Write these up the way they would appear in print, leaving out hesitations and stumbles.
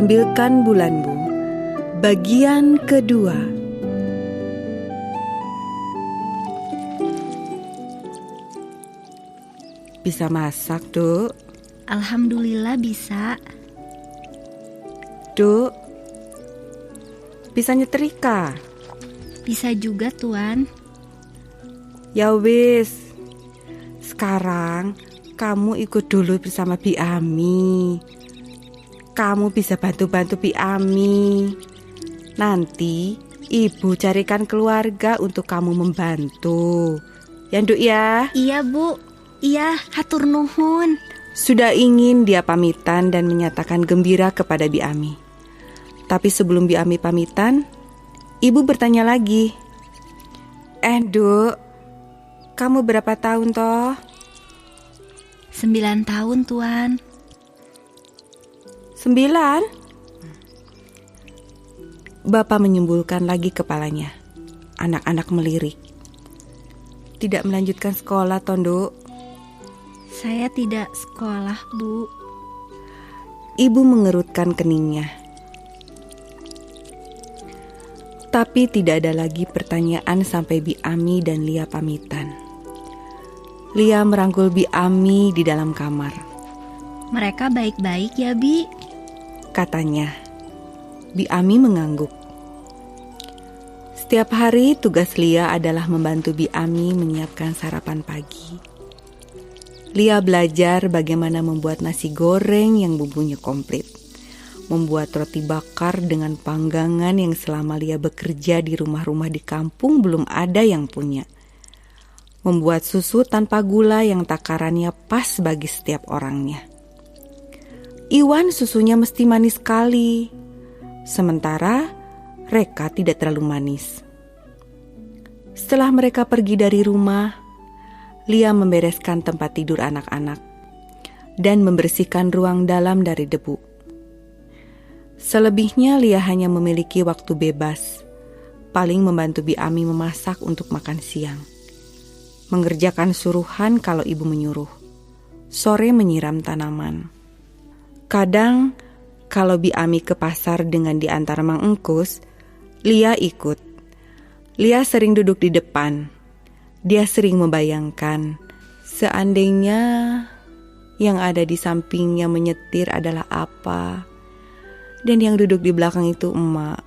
mengambilkan bulanmu, bagian kedua. Bisa masak, Duk? Alhamdulillah bisa. Duk, bisa nyetrika? Bisa juga, Tuan. Ya wis, sekarang kamu ikut dulu bersama Bi Ami. Kamu bisa bantu-bantu Bi Ami. Nanti ibu carikan keluarga untuk kamu membantu. Ya, Nduk ya? Iya, Bu. Iya, hatur nuhun. Sudah ingin dia pamitan dan menyatakan gembira kepada Bi Ami. Tapi sebelum Bi Ami pamitan, ibu bertanya lagi. Nduk, kamu berapa tahun toh? 9 tahun, Tuan. 9? Bapak menyembulkan lagi kepalanya. Anak-anak melirik. Tidak melanjutkan sekolah, Tonduk. Saya tidak sekolah, Bu. Ibu mengerutkan keningnya. Tapi tidak ada lagi pertanyaan sampai Bi Ami dan Lia pamitan. Lia merangkul Bi Ami di dalam kamar. Mereka baik-baik ya, Bi? Katanya. Bi Ami mengangguk. Setiap hari tugas Lia adalah membantu Bi Ami menyiapkan sarapan pagi. Lia belajar bagaimana membuat nasi goreng yang bumbunya komplit. Membuat roti bakar dengan panggangan yang selama Lia bekerja di rumah-rumah di kampung belum ada yang punya. Membuat susu tanpa gula yang takarannya pas bagi setiap orangnya. Iwan susunya mesti manis sekali, sementara Reka tidak terlalu manis. Setelah mereka pergi dari rumah, Lia membereskan tempat tidur anak-anak dan membersihkan ruang dalam dari debu. Selebihnya Lia hanya memiliki waktu bebas, paling membantu Bi Ami memasak untuk makan siang, mengerjakan suruhan kalau ibu menyuruh, sore menyiram tanaman. Kadang kalau Bi Ami ke pasar dengan diantar Mang Engkus, Lia ikut. Lia sering duduk di depan. Dia sering membayangkan seandainya yang ada di sampingnya menyetir adalah apa, dan yang duduk di belakang itu emak.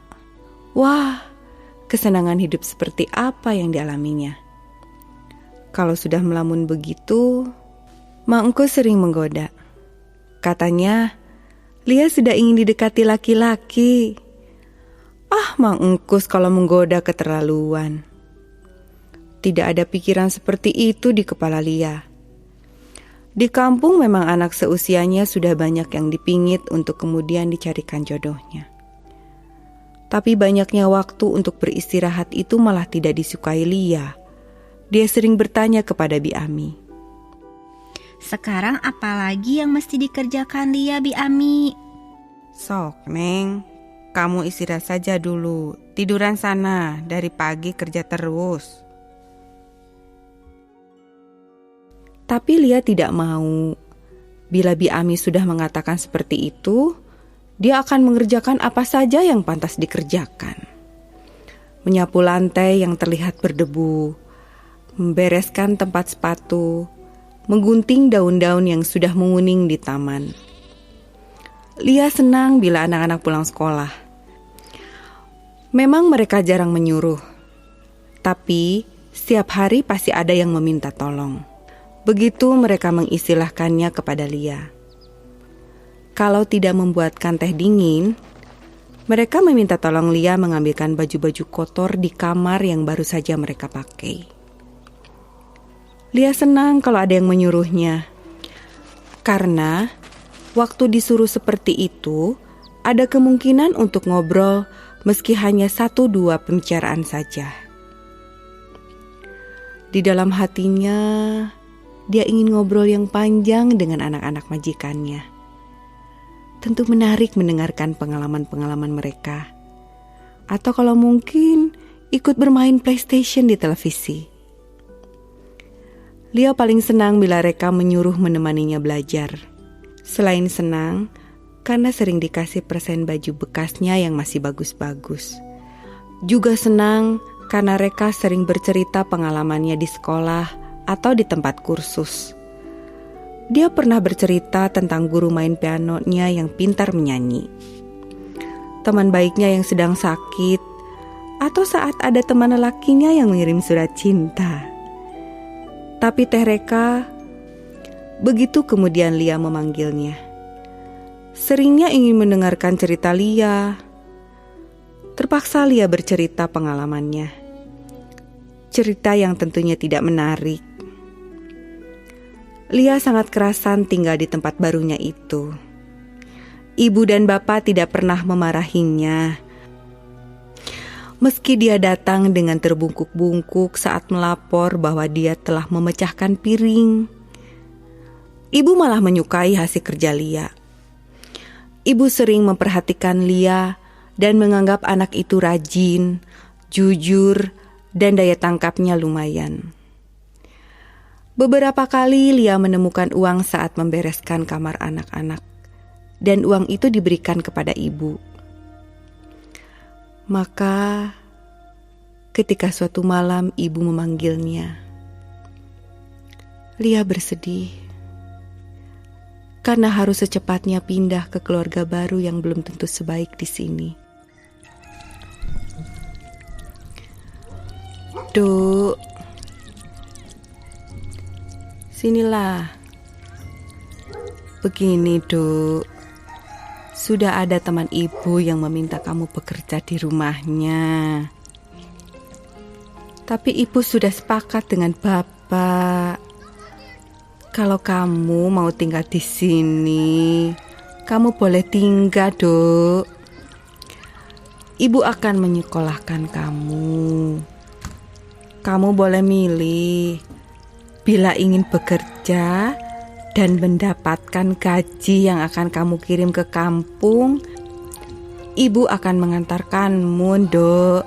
Wah, kesenangan hidup seperti apa yang dialaminya. Kalau sudah melamun begitu, Mang Engkus sering menggoda. Katanya, Lia sudah ingin didekati laki-laki. Mang Engkus kalau menggoda keterlaluan. Tidak ada pikiran seperti itu di kepala Lia. Di kampung memang anak seusianya sudah banyak yang dipingit untuk kemudian dicarikan jodohnya. Tapi banyaknya waktu untuk beristirahat itu malah tidak disukai Lia. Dia sering bertanya kepada Bi Ami. Sekarang apalagi yang mesti dikerjakan Lia, Bi Ami? Sok, Neng. Kamu istirahat saja dulu. Tiduran sana, dari pagi kerja terus. Tapi Lia tidak mau. Bila Bi Ami sudah mengatakan seperti itu, dia akan mengerjakan apa saja yang pantas dikerjakan. Menyapu lantai yang terlihat berdebu, membereskan tempat sepatu, menggunting daun-daun yang sudah menguning di taman. Lia senang bila anak-anak pulang sekolah. Memang mereka jarang menyuruh, tapi setiap hari pasti ada yang meminta tolong. Begitu mereka mengistilahkannya kepada Lia. Kalau tidak membuatkan teh dingin, mereka meminta tolong Lia mengambilkan baju-baju kotor di kamar yang baru saja mereka pakai. Lia senang kalau ada yang menyuruhnya, karena waktu disuruh seperti itu, ada kemungkinan untuk ngobrol meski hanya 1-2 pembicaraan saja. Di dalam hatinya, dia ingin ngobrol yang panjang dengan anak-anak majikannya. Tentu menarik mendengarkan pengalaman-pengalaman mereka. Atau kalau mungkin ikut bermain PlayStation di televisi. Lia paling senang bila Reka menyuruh menemaninya belajar. Selain senang, karena sering dikasih persen baju bekasnya yang masih bagus-bagus. Juga senang karena Reka sering bercerita pengalamannya di sekolah atau di tempat kursus. Dia pernah bercerita tentang guru main pianonya yang pintar menyanyi, teman baiknya yang sedang sakit, atau saat ada teman lelakinya yang mengirim surat cinta. Tapi Teh Reka, begitu kemudian Lia memanggilnya, seringnya ingin mendengarkan cerita Lia. Terpaksa Lia bercerita pengalamannya, cerita yang tentunya tidak menarik. Lia sangat kerasan tinggal di tempat barunya itu. Ibu dan bapak tidak pernah memarahinya, meski dia datang dengan terbungkuk-bungkuk saat melapor bahwa dia telah memecahkan piring. Ibu malah menyukai hasil kerja Lia. Ibu sering memperhatikan Lia dan menganggap anak itu rajin, jujur, dan daya tangkapnya lumayan. Beberapa kali Lia menemukan uang saat membereskan kamar anak-anak, dan uang itu diberikan kepada ibu. Maka ketika suatu malam ibu memanggilnya, Lia bersedih karena harus secepatnya pindah ke keluarga baru yang belum tentu sebaik di sini. Duk, sinilah. Begini, Duk. Sudah ada teman ibu yang meminta kamu bekerja di rumahnya. Tapi ibu sudah sepakat dengan bapak. Kalau kamu mau tinggal di sini, kamu boleh tinggal, Duk. Ibu akan menyekolahkan kamu. Kamu boleh milih. Bila ingin bekerja dan mendapatkan gaji yang akan kamu kirim ke kampung, ibu akan mengantarkanmu, Dok.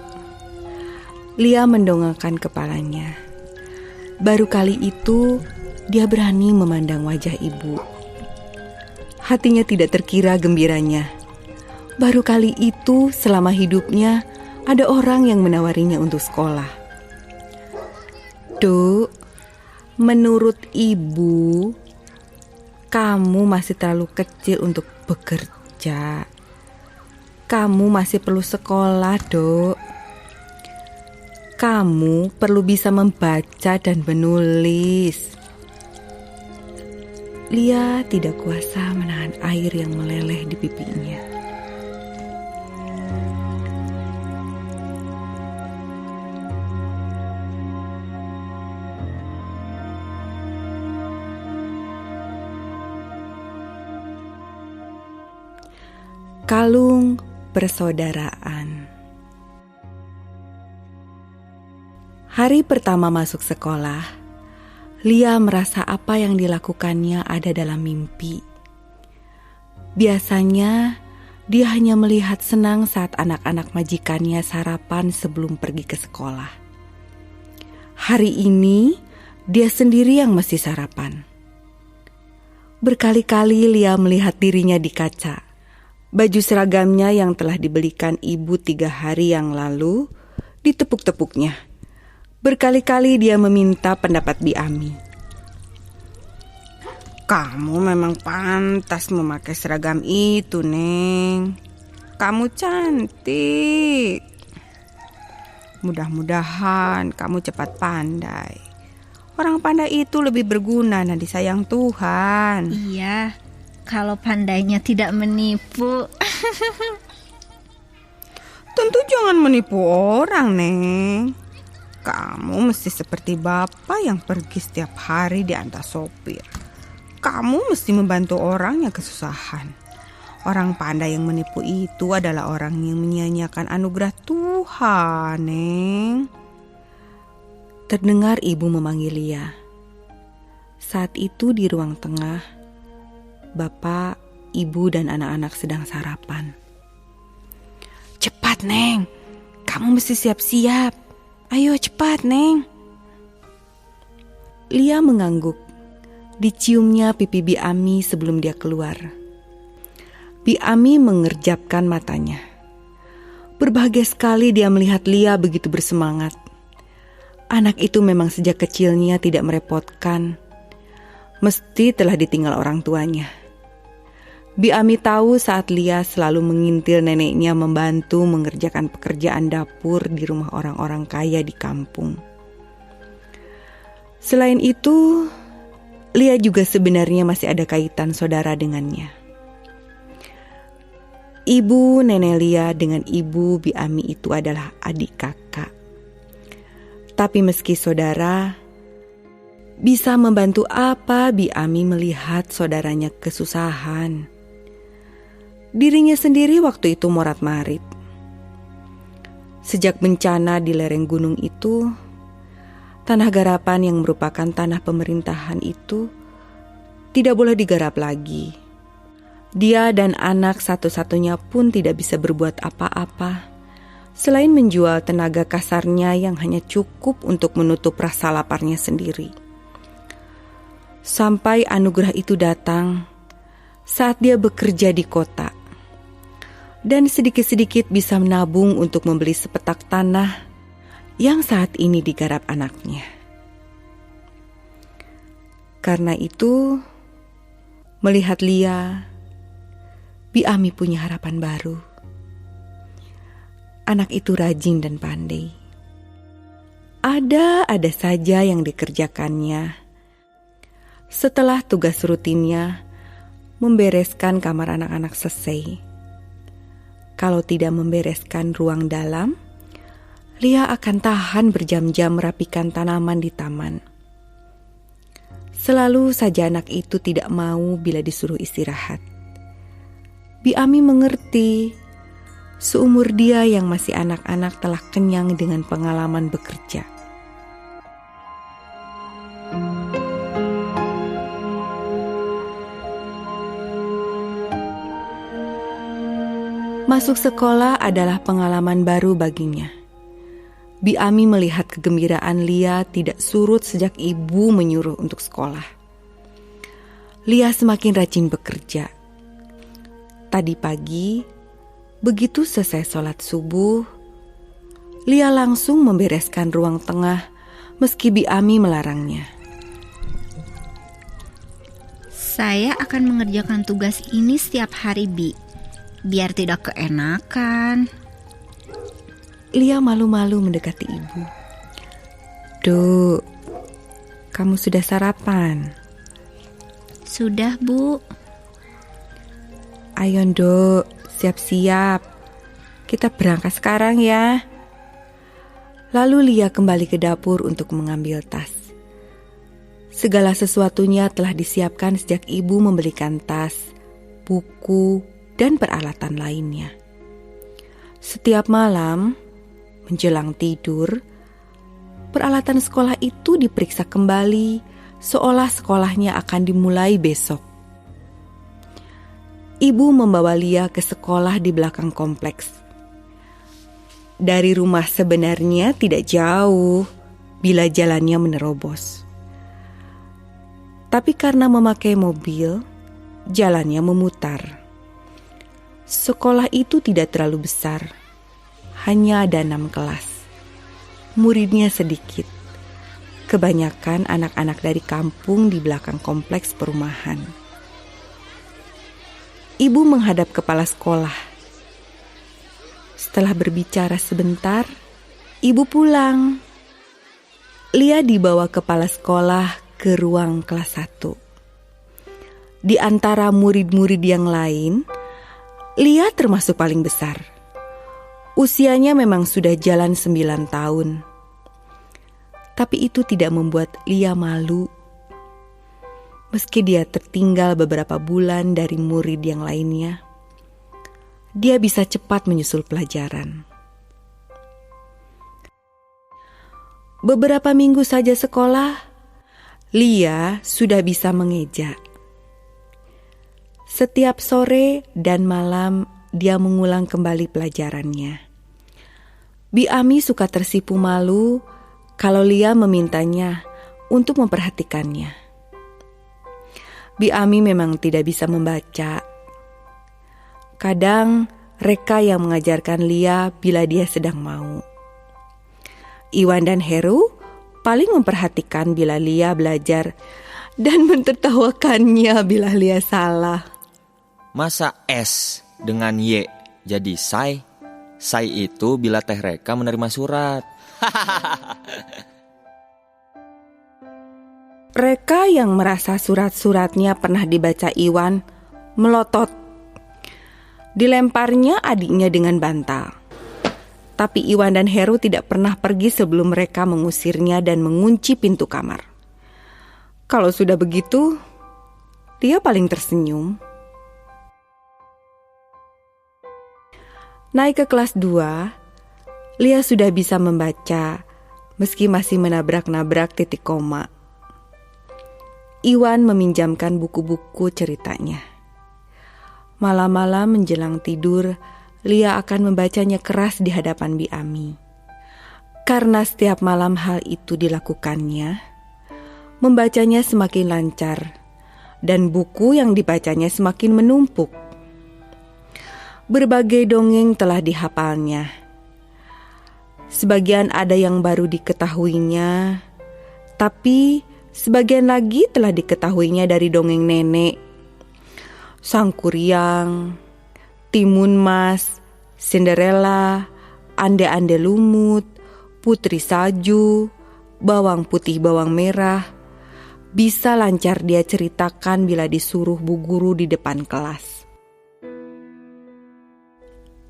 Lia mendongakkan kepalanya. Baru kali itu dia berani memandang wajah ibu. Hatinya tidak terkira gembiranya. Baru kali itu selama hidupnya ada orang yang menawarinya untuk sekolah. Dok, menurut ibu, kamu masih terlalu kecil untuk bekerja. Kamu masih perlu sekolah, Dok. Kamu perlu bisa membaca dan menulis. Lia tidak kuasa menahan air yang meleleh di pipinya. Kalung persaudaraan. Hari pertama masuk sekolah, Lia merasa apa yang dilakukannya ada dalam mimpi. Biasanya, dia hanya melihat senang saat anak-anak majikannya sarapan sebelum pergi ke sekolah. Hari ini, dia sendiri yang mesti sarapan. Berkali-kali Lia melihat dirinya di kaca. Baju seragamnya yang telah dibelikan ibu 3 hari yang lalu ditepuk-tepuknya. Berkali-kali dia meminta pendapat Bi Ami. Kamu memang pantas memakai seragam itu, Neng. Kamu cantik. Mudah-mudahan kamu cepat pandai. Orang pandai itu lebih berguna dan disayang Tuhan. Iya, kalau pandainya tidak menipu. Tentu jangan menipu orang, Neng. Kamu mesti seperti bapak yang pergi setiap hari diantar sopir. Kamu mesti membantu orang yang kesusahan. Orang pandai yang menipu itu adalah orang yang menyia-nyiakan anugerah Tuhan, Neng. Terdengar ibu memanggil Lia. Saat itu di ruang tengah, bapak, ibu, dan anak-anak sedang sarapan. Cepat, Neng. Kamu mesti siap-siap. Ayo cepat, Neng. Lia mengangguk. Diciumnya pipi Bi Ami sebelum dia keluar. Bi Ami mengerjapkan matanya. Berbahagia sekali dia melihat Lia begitu bersemangat. Anak itu memang sejak kecilnya tidak merepotkan. Mesti telah ditinggal orang tuanya. Bi Ami tahu saat Lia selalu mengintil neneknya membantu mengerjakan pekerjaan dapur di rumah orang-orang kaya di kampung. Selain itu, Lia juga sebenarnya masih ada kaitan saudara dengannya. Ibu nenek Lia dengan ibu Bi Ami itu adalah adik kakak. Tapi meski saudara, bisa membantu apa Bi Ami melihat saudaranya kesusahan? Dirinya sendiri waktu itu morat-marit. Sejak bencana di lereng gunung itu, tanah garapan yang merupakan tanah pemerintahan itu tidak boleh digarap lagi. Dia dan anak satu-satunya pun tidak bisa berbuat apa-apa selain menjual tenaga kasarnya yang hanya cukup untuk menutup rasa laparnya sendiri. Sampai anugerah itu datang saat dia bekerja di kota dan sedikit-sedikit bisa menabung untuk membeli sepetak tanah yang saat ini digarap anaknya. Karena itu, melihat Lia, Bi Ami punya harapan baru. Anak itu rajin dan pandai. Ada saja yang dikerjakannya. Setelah tugas rutinnya, membereskan kamar anak-anak selesai. Kalau tidak membereskan ruang dalam, Lia akan tahan berjam-jam merapikan tanaman di taman. Selalu saja anak itu tidak mau bila disuruh istirahat. Bi Ami mengerti, seumur dia yang masih anak-anak telah kenyang dengan pengalaman bekerja. Masuk sekolah adalah pengalaman baru baginya. Bi Ami melihat kegembiraan Lia tidak surut sejak ibu menyuruh untuk sekolah. Lia semakin rajin bekerja. Tadi pagi, begitu selesai sholat subuh, Lia langsung membereskan ruang tengah meski Bi Ami melarangnya. Saya akan mengerjakan tugas ini setiap hari, Bi, biar tidak keenakan. Lia malu-malu mendekati ibu. Duk, kamu sudah sarapan? Sudah, Bu. Ayo Duk, siap-siap. Kita berangkat sekarang ya. Lalu Lia kembali ke dapur untuk mengambil tas. Segala sesuatunya telah disiapkan sejak ibu membelikan tas, buku, dan peralatan lainnya. Setiap malam, menjelang tidur, peralatan sekolah itu diperiksa kembali seolah sekolahnya akan dimulai besok. Ibu membawa Lia ke sekolah di belakang kompleks. Dari rumah sebenarnya tidak jauh bila jalannya menerobos. Tapi karena memakai mobil, jalannya memutar. Sekolah itu tidak terlalu besar, hanya ada 6 kelas. Muridnya sedikit. Kebanyakan anak-anak dari kampung di belakang kompleks perumahan. Ibu menghadap kepala sekolah. Setelah berbicara sebentar, ibu pulang. Lia dibawa kepala sekolah ke ruang kelas 1. Di antara murid-murid yang lain, Lia termasuk paling besar. Usianya memang sudah jalan 9 tahun. Tapi itu tidak membuat Lia malu. Meski dia tertinggal beberapa bulan dari murid yang lainnya, dia bisa cepat menyusul pelajaran. Beberapa minggu saja sekolah, Lia sudah bisa mengeja. Setiap sore dan malam dia mengulang kembali pelajarannya. Bi Ami suka tersipu malu kalau Lia memintanya untuk memperhatikannya. Bi Ami memang tidak bisa membaca. Kadang Reka yang mengajarkan Lia bila dia sedang mau. Iwan dan Heru paling memperhatikan bila Lia belajar dan mentertawakannya bila Lia salah. Masa S dengan Y jadi Sai? Sai itu bila Teh Reka menerima surat. Reka yang merasa surat-suratnya pernah dibaca Iwan melotot. Dilemparnya adiknya dengan bantal. Tapi Iwan dan Heru tidak pernah pergi sebelum mereka mengusirnya dan mengunci pintu kamar. Kalau sudah begitu, dia paling tersenyum. Naik ke kelas 2, Lia sudah bisa membaca meski masih menabrak-nabrak titik koma. Iwan meminjamkan buku-buku ceritanya. Malam-malam menjelang tidur, Lia akan membacanya keras di hadapan Bi Ami. Karena setiap malam hal itu dilakukannya, membacanya semakin lancar dan buku yang dibacanya semakin menumpuk. Berbagai dongeng telah dihafalnya. Sebagian ada yang baru diketahuinya, tapi sebagian lagi telah diketahuinya dari dongeng nenek. Sang Kuryang, Timun Mas, Cinderella, Ande-ande Lumut, Putri Salju, Bawang Putih Bawang Merah, bisa lancar dia ceritakan bila disuruh bu guru di depan kelas.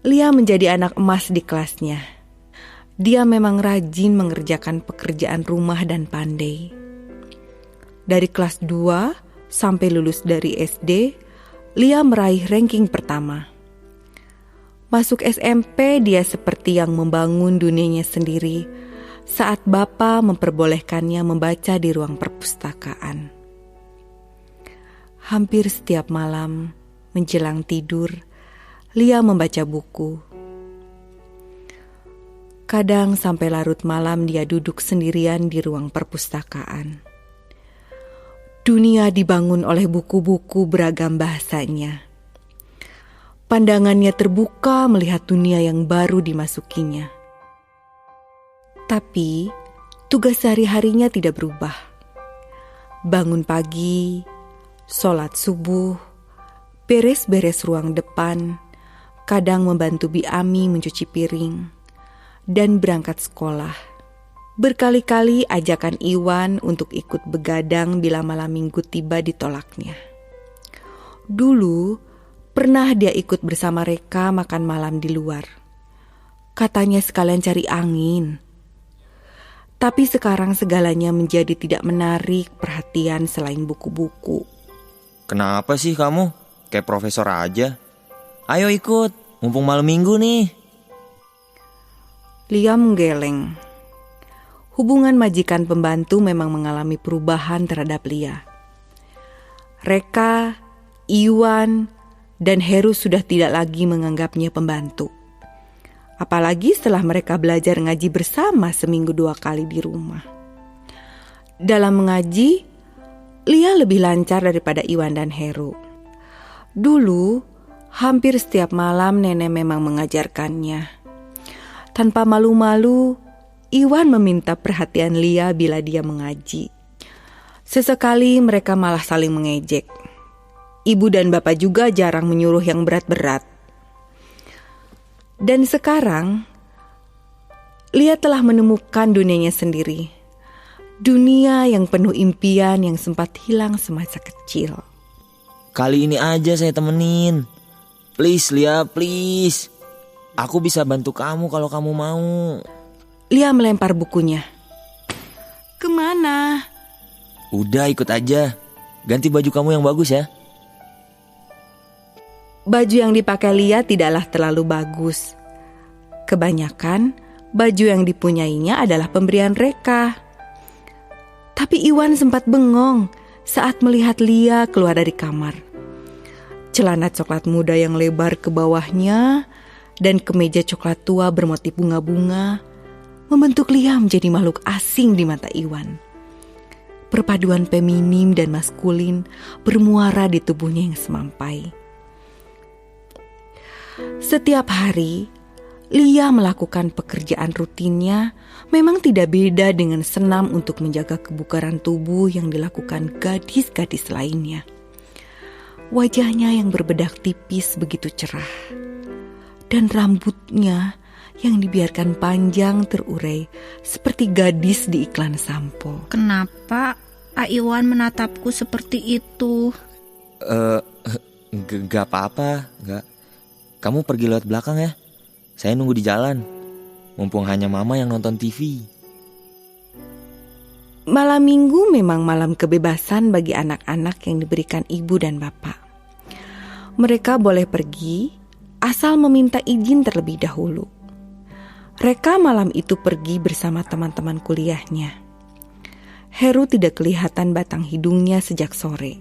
Lia menjadi anak emas di kelasnya. Dia memang rajin mengerjakan pekerjaan rumah dan pandai. Dari kelas 2 sampai lulus dari SD, Lia meraih ranking pertama. Masuk SMP, dia seperti yang membangun dunianya sendiri saat Bapa memperbolehkannya membaca di ruang perpustakaan. Hampir setiap malam menjelang tidur, Lia membaca buku. Kadang sampai larut malam dia duduk sendirian di ruang perpustakaan. Dunia dibangun oleh buku-buku beragam bahasanya. Pandangannya terbuka melihat dunia yang baru dimasukinya. Tapi tugas sehari-harinya tidak berubah. Bangun pagi, sholat subuh, beres-beres ruang depan, kadang membantu Bi Ami mencuci piring, dan berangkat sekolah. Berkali-kali ajakan Iwan untuk ikut begadang bila malam minggu tiba ditolaknya. Dulu pernah dia ikut bersama Reka makan malam di luar. Katanya sekalian cari angin. Tapi sekarang segalanya menjadi tidak menarik perhatian selain buku-buku. Kenapa sih kamu? Kayak profesor aja. Ayo ikut, mumpung malam minggu nih. Lia menggeleng. Hubungan majikan pembantu memang mengalami perubahan terhadap Lia. Reka, Iwan, dan Heru sudah tidak lagi menganggapnya pembantu. Apalagi setelah mereka belajar ngaji bersama seminggu 2 kali di rumah. Dalam mengaji, Lia lebih lancar daripada Iwan dan Heru. Dulu, hampir setiap malam nenek memang mengajarkannya. Tanpa malu-malu, Iwan meminta perhatian Lia bila dia mengaji. Sesekali mereka malah saling mengejek. Ibu dan bapak juga jarang menyuruh yang berat-berat. Dan sekarang, Lia telah menemukan dunianya sendiri. Dunia yang penuh impian yang sempat hilang semasa kecil. Kali ini aja saya temenin. Please Lia, please. Aku bisa bantu kamu kalau kamu mau. Lia melempar bukunya. Kemana? Udah ikut aja. Ganti baju kamu yang bagus ya. Baju yang dipakai Lia tidaklah terlalu bagus. Kebanyakan baju yang dipunyainya adalah pemberian Reka. Tapi Iwan sempat bengong saat melihat Lia keluar dari kamar. Celana coklat muda yang lebar ke bawahnya dan kemeja coklat tua bermotif bunga-bunga membentuk Lia menjadi makhluk asing di mata Iwan. Perpaduan feminim dan maskulin bermuara di tubuhnya yang semampai. Setiap hari, Lia melakukan pekerjaan rutinnya memang tidak beda dengan senam untuk menjaga kebugaran tubuh yang dilakukan gadis-gadis lainnya. Wajahnya yang berbedak tipis begitu cerah, dan rambutnya yang dibiarkan panjang terurai seperti gadis di iklan sampo. Kenapa Iwan menatapku seperti itu? Gak apa-apa, gak. Kamu pergi lewat belakang ya. Saya nunggu di jalan. Mumpung hanya mama yang nonton TV. Malam minggu memang malam kebebasan bagi anak-anak yang diberikan ibu dan bapak. Mereka boleh pergi asal meminta izin terlebih dahulu. Reka malam itu pergi bersama teman-teman kuliahnya. Heru tidak kelihatan batang hidungnya sejak sore.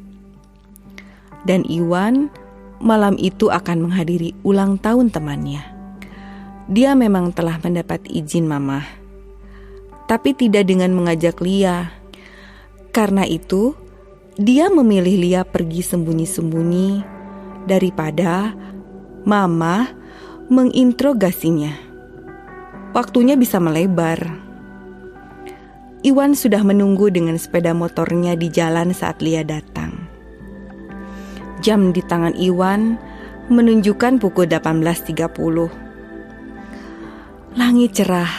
Dan Iwan malam itu akan menghadiri ulang tahun temannya. Dia memang telah mendapat izin mama, tapi tidak dengan mengajak Lia. Karena itu, dia memilih Lia pergi sembunyi-sembunyi daripada mama menginterogasinya. Waktunya bisa melebar. Iwan sudah menunggu dengan sepeda motornya di jalan saat Lia datang. Jam di tangan Iwan menunjukkan pukul 18.30. Langit cerah.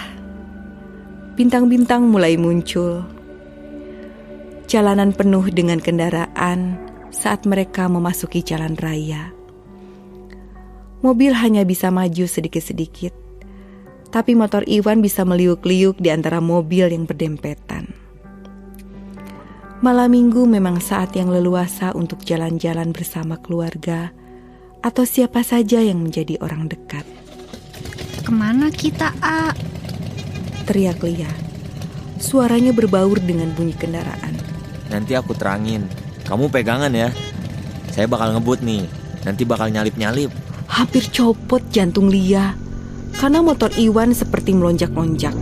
Bintang-bintang mulai muncul. Jalanan penuh dengan kendaraan saat mereka memasuki jalan raya. Mobil hanya bisa maju sedikit-sedikit, tapi motor Iwan bisa meliuk-liuk di antara mobil yang berdempetan. Malam minggu memang saat yang leluasa untuk jalan-jalan bersama keluarga atau siapa saja yang menjadi orang dekat. Kemana kita, A? Teriak Lia. Suaranya berbaur dengan bunyi kendaraan. Nanti aku terangin. Kamu pegangan ya. Saya bakal ngebut nih. Nanti bakal nyalip-nyalip. Hampir copot jantung Lia karena motor Iwan seperti melonjak-lonjak.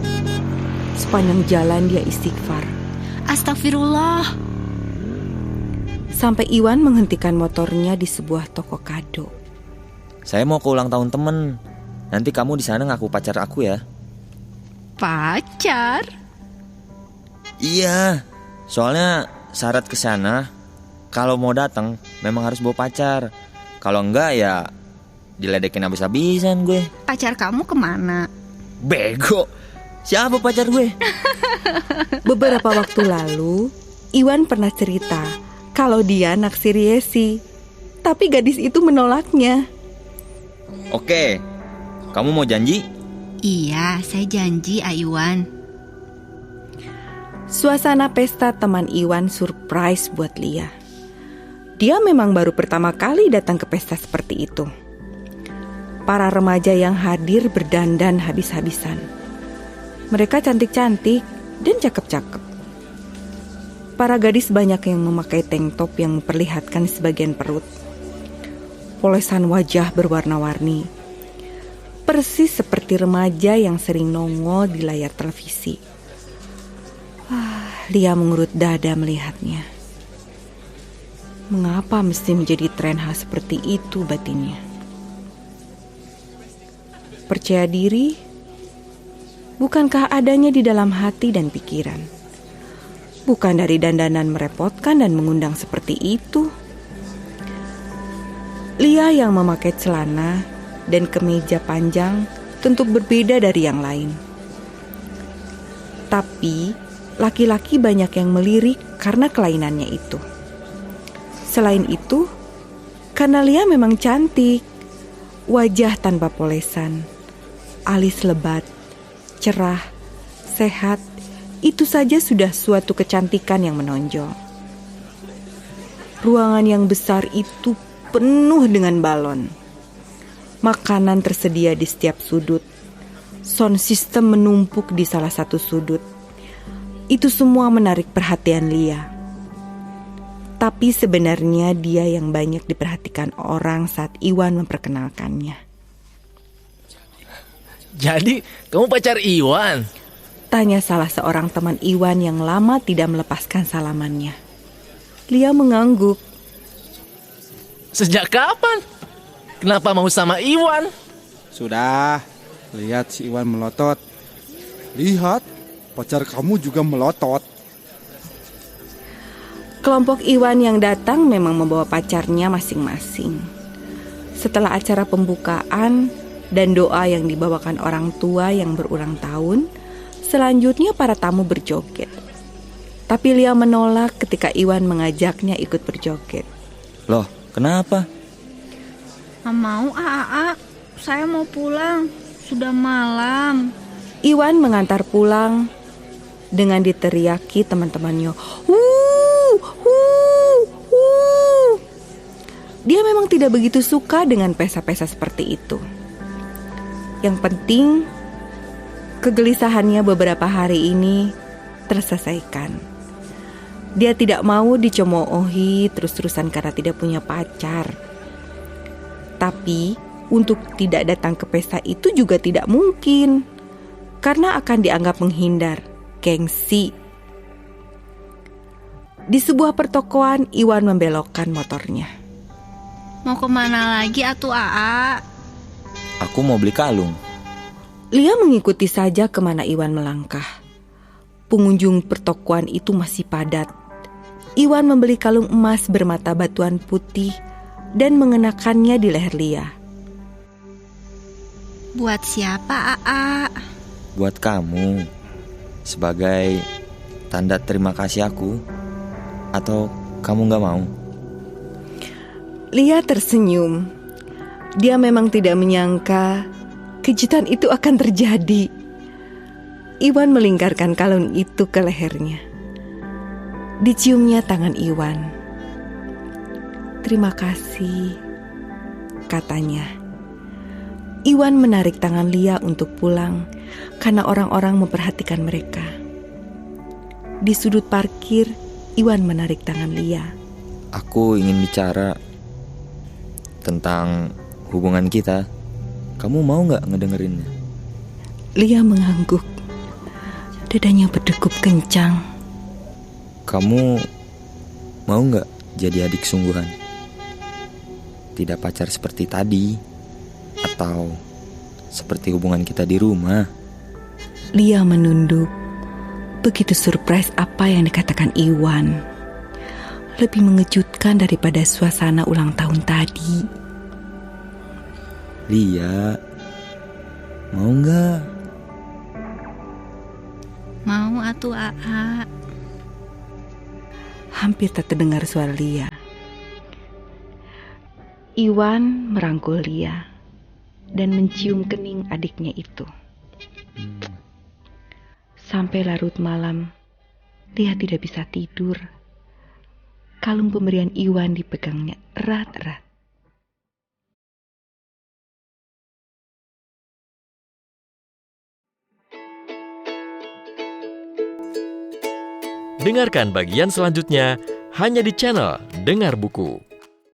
Sepanjang jalan dia istighfar. Astagfirullah. Sampai Iwan menghentikan motornya di sebuah toko kado. Saya mau ke ulang tahun temen. Nanti kamu di sana ngaku pacar aku ya. Pacar? Iya. Soalnya syarat ke sana kalau mau datang memang harus bawa pacar. Kalau enggak ya diledekin habis-habisan gue. Pacar kamu kemana? Bego. Siapa pacar gue? Beberapa waktu lalu, Iwan pernah cerita kalau dia naksir Yesi, tapi gadis itu menolaknya. Oke, kamu mau janji? Iya, saya janji, Iwan. Suasana pesta teman Iwan surprise buat Lia. Dia memang baru pertama kali datang ke pesta seperti itu. Para remaja yang hadir berdandan habis-habisan. Mereka cantik-cantik dan cakep-cakep. Para gadis banyak yang memakai tank top yang memperlihatkan sebagian perut. Polesan wajah berwarna-warni. Persis seperti remaja yang sering nongol di layar televisi. Lia mengurut dada melihatnya. Mengapa mesti menjadi tren hal seperti itu batinnya? Percaya diri? Bukankah adanya di dalam hati dan pikiran? Bukan dari dandanan merepotkan dan mengundang seperti itu. Lia yang memakai celana dan kemeja panjang tentu berbeda dari yang lain. Tapi laki-laki banyak yang melirik karena kelainannya itu. Selain itu, karena Lia memang cantik, wajah tanpa polesan, alis lebat, cerah, sehat, itu saja sudah suatu kecantikan yang menonjol. Ruangan yang besar itu penuh dengan balon. Makanan tersedia di setiap sudut. Sound system menumpuk di salah satu sudut. Itu semua menarik perhatian Lia. Tapi sebenarnya dia yang banyak diperhatikan orang saat Iwan memperkenalkannya. Jadi, kamu pacar Iwan? Tanya salah seorang teman Iwan yang lama tidak melepaskan salamannya. Lia mengangguk. Sejak kapan? kenapa mau sama Iwan? Sudah, lihat si Iwan melotot. Lihat, pacar kamu juga melotot. Kelompok Iwan yang datang memang membawa pacarnya masing-masing. Setelah acara pembukaan dan doa yang dibawakan orang tua yang berulang tahun, selanjutnya para tamu berjoget. Tapi Lia menolak ketika Iwan mengajaknya ikut berjoget. Loh, kenapa? Nggak mau Aa, saya mau pulang, sudah malam. Iwan mengantar pulang dengan diteriaki teman-temannya. Dia memang tidak begitu suka dengan pesta-pesta seperti itu. Yang penting, kegelisahannya beberapa hari ini terselesaikan. Dia tidak mau dicemoohi terus-terusan karena tidak punya pacar. Tapi, untuk tidak datang ke pesta itu juga tidak mungkin, karena akan dianggap menghindar, gengsi. Di sebuah pertokoan, Iwan membelokkan motornya. Mau kemana lagi atuh Aa? Aku mau beli kalung. Lia mengikuti saja kemana Iwan melangkah. Pengunjung pertokoan itu masih padat. Iwan membeli kalung emas bermata batuan putih dan mengenakannya di leher Lia. Buat siapa Aa? Buat kamu, sebagai tanda terima kasih aku. Atau kamu gak mau? Lia tersenyum. Dia memang tidak menyangka kejutan itu akan terjadi. Iwan melingkarkan kalung itu ke lehernya. Diciumnya tangan Iwan. "Terima kasih," katanya. Iwan menarik tangan Lia untuk pulang karena orang-orang memperhatikan mereka. Di sudut parkir, Iwan menarik tangan Lia. Aku ingin bicara tentang hubungan kita. Kamu mau gak ngedengerinnya? Lia mengangguk. Dadanya berdegup kencang. Kamu mau gak jadi adik sungguhan? Tidak pacar seperti tadi, atau seperti hubungan kita di rumah? Lia menunduk. Begitu surprise apa yang dikatakan Iwan. Lebih mengejutkan daripada suasana ulang tahun tadi. Lia, mau gak? Mau atuh Aa. Hampir tak terdengar suara Lia. Iwan merangkul Lia dan mencium kening adiknya itu. Sampai larut malam, Lia tidak bisa tidur. Kalung pemberian Iwan dipegangnya erat-erat. Dengarkan bagian selanjutnya hanya di channel Dengar Buku.